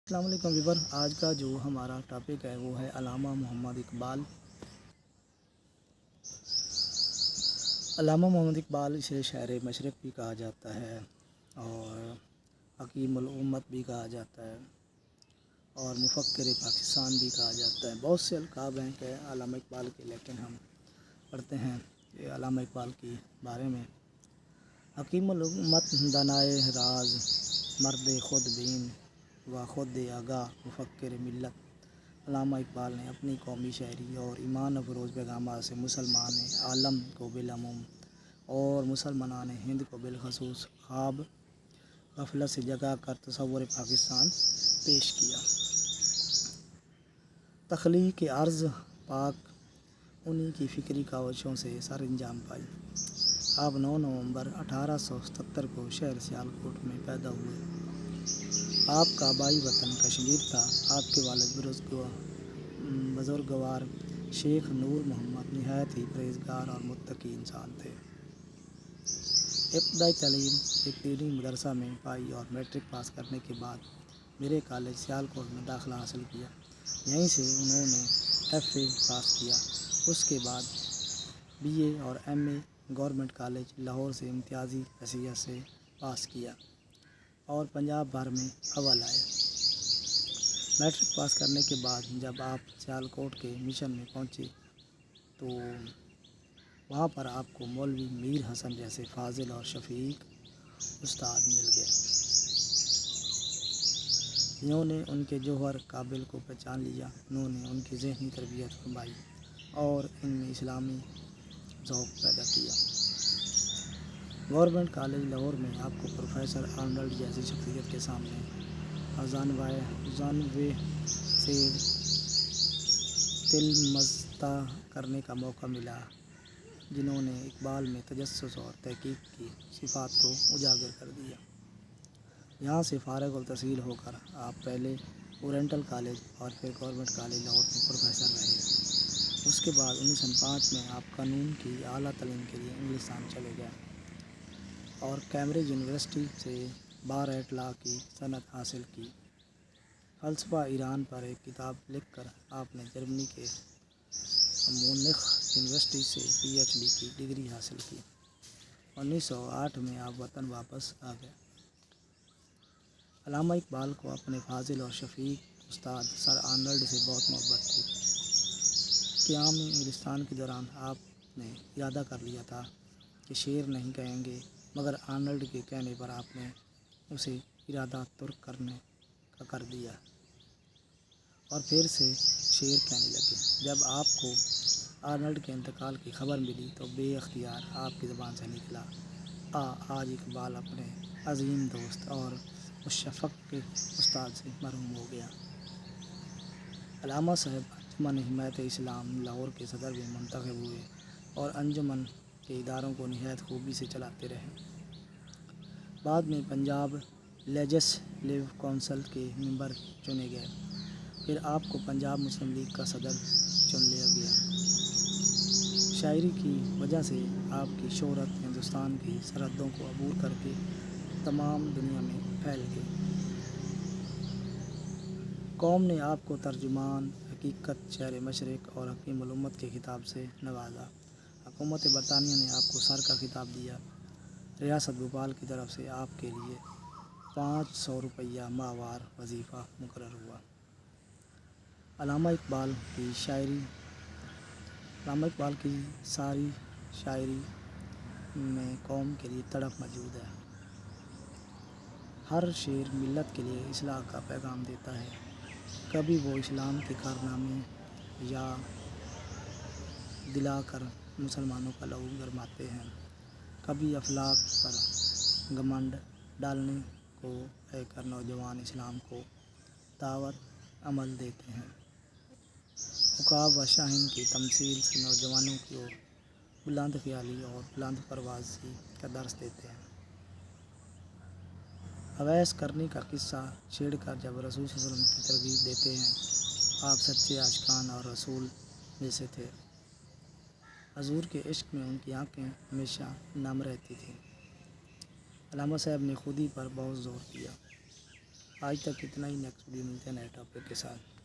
السلام علیکم ویور، آج کا جو ہمارا ٹاپک ہے وہ ہے علامہ محمد اقبال۔ علامہ محمد اقبال اسے شاعر مشرق بھی کہا جاتا ہے اور حکیم الامت بھی کہا جاتا ہے اور مفکر پاکستان بھی کہا جاتا ہے۔ بہت سے القاب ہیں کہ علامہ اقبال کے، لیکن ہم پڑھتے ہیں کہ علامہ اقبال کے بارے میں: حکیم الامت، دانائے راز، مرد خود بین و خود آگاہ، مفکر ملت۔ علامہ اقبال نے اپنی قومی شاعری اور ایمان افروز پیغامات سے مسلمان عالم کو بالعموم اور مسلمان ہند کو بالخصوص خواب غفلت سے جگا کر تصور پاکستان پیش کیا۔ تخلیق ارض پاک انہی کی فکری کاوشوں سے سر انجام پائی۔ آپ 9 نومبر 1877 کو شہر سیالکوٹ میں پیدا ہوئے۔ آپ کا آبائی وطن کشمیر تھا۔ آپ کے والد بزرگوار شیخ نور محمد نہایت ہی پرہیزگار اور متقی انسان تھے۔ ابتدائی تعلیم ایک دینی مدرسہ میں پائی اور میٹرک پاس کرنے کے بعد میرے کالج سیالکوٹ میں داخلہ حاصل کیا۔ یہیں سے انہوں نے FA پاس کیا۔ اس کے بعد BA اور MA گورنمنٹ کالج لاہور سے امتیازی حیثیت سے پاس کیا اور پنجاب بھر میں اول آئے۔ میٹرک پاس کرنے کے بعد جب آپ سیالکوٹ کے مشن میں پہنچے تو وہاں پر آپ کو مولوی میر حسن جیسے فاضل اور شفیق استاد مل گئے، جنہوں نے ان کے جوہر قابل کو پہچان لیا۔ انہوں نے ان کی ذہنی تربیت فرمائی اور ان میں اسلامی ذوق پیدا کیا۔ گورنمنٹ کالج لاہور میں آپ کو پروفیسر آرنلڈ جیسی شخصیت کے سامنے جانبِ سے تلمذہ کرنے کا موقع ملا، جنہوں نے اقبال میں تجسس اور تحقیق کی صفات کو اجاگر کر دیا۔ یہاں سے فارغ التحصیل ہو کر آپ پہلے اورینٹل کالج اور پھر گورنمنٹ کالج لاہور میں پروفیسر رہے۔ اس کے بعد 1905 میں آپ قانون کی اعلیٰ تعلیم کے لیے انگلستان چلے گئے اور کیمبرج یونیورسٹی سے بار ایٹ لاء کی سند حاصل کی۔ فلسفہ ایران پر ایک کتاب لکھ کر آپ نے جرمنی کے مونخ یونیورسٹی سے PhD کی ڈگری حاصل کی۔ 1908 میں آپ وطن واپس آ گئے۔ علامہ اقبال کو اپنے فاضل اور شفیق استاد سر آرنلڈ سے بہت محبت تھی۔ قیام انگلستان کے دوران آپ نے ارادہ کر لیا تھا کہ شعر نہیں کہیں گے، مگر آرنلڈ کے کہنے پر آپ نے اسے ارادہ ترک کرنے کا کر دیا اور پھر سے شعر کہنے لگے۔ جب آپ کو آرنلڈ کے انتقال کی خبر ملی تو بے اختیار آپ کی زبان سے نکلا، آج اقبال اپنے عظیم دوست اور مشفق استاد سے محروم ہو گیا۔ علامہ صاحب انجمن حمایت اسلام لاہور کے صدر بھی منتخب ہوئے اور انجمن کے اداروں کو نہایت خوبی سے چلاتے رہے۔ بعد میں پنجاب لیجسلیٹو کونسل کے ممبر چنے گئے۔ پھر آپ کو پنجاب مسلم لیگ کا صدر چن لیا گیا۔ شاعری کی وجہ سے آپ کی شہرت ہندوستان کی سرحدوں کو عبور کر کے تمام دنیا میں پھیل گئی۔ قوم نے آپ کو ترجمان حقیقت، شاعر مشرق اور حکیم الامت کے خطاب سے نوازا۔ حکومت برطانیہ نے آپ کو سر کا خطاب دیا۔ ریاست بھوپال کی طرف سے آپ کے لیے 500 روپیہ ماہوار وظیفہ مقرر ہوا۔ علامہ اقبال کی ساری شاعری میں قوم کے لیے تڑپ موجود ہے۔ ہر شعر ملت کے لیے اصلاح کا پیغام دیتا ہے۔ کبھی وہ اسلام کے کارنامے یاد دلا کر مسلمانوں کا لہو گرماتے ہیں، کبھی افلاک پر گھمنڈ ڈالنے کو کہہ کر نوجوان اسلام کو دعوت عمل دیتے ہیں۔ عقاب و شاہین کی تمثیل سے نوجوانوں کو بلند خیالی اور بلند پروازی کا درس دیتے ہیں۔ اویس کرنی کا قصہ چھیڑ کر جب رسول صلی اللہ علیہ وسلم کی ترغیب دیتے ہیں، آپ سچے عاشقان اور رسول میں سے تھے۔ حضور کے عشق میں ان کی آنکھیں ہمیشہ نم رہتی تھیں۔ علامہ صاحب نے خودی پر بہت زور دیا۔ آج تک اتنا ہی، نیکسٹ ویڈیو ملتے ہیں نئے ٹاپک کے ساتھ.